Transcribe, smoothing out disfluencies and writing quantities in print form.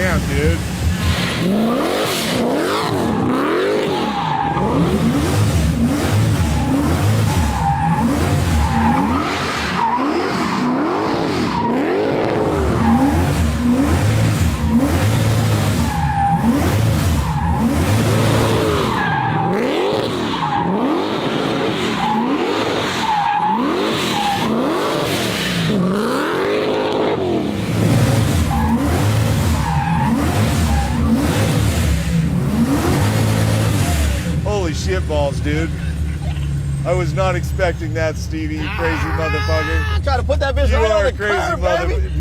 Damn, dude. Holy shit balls, dude. I was not expecting that, Stevie, you crazy motherfucker. Try to put that bitch You right are on a the crazy curb, baby. motherfucker.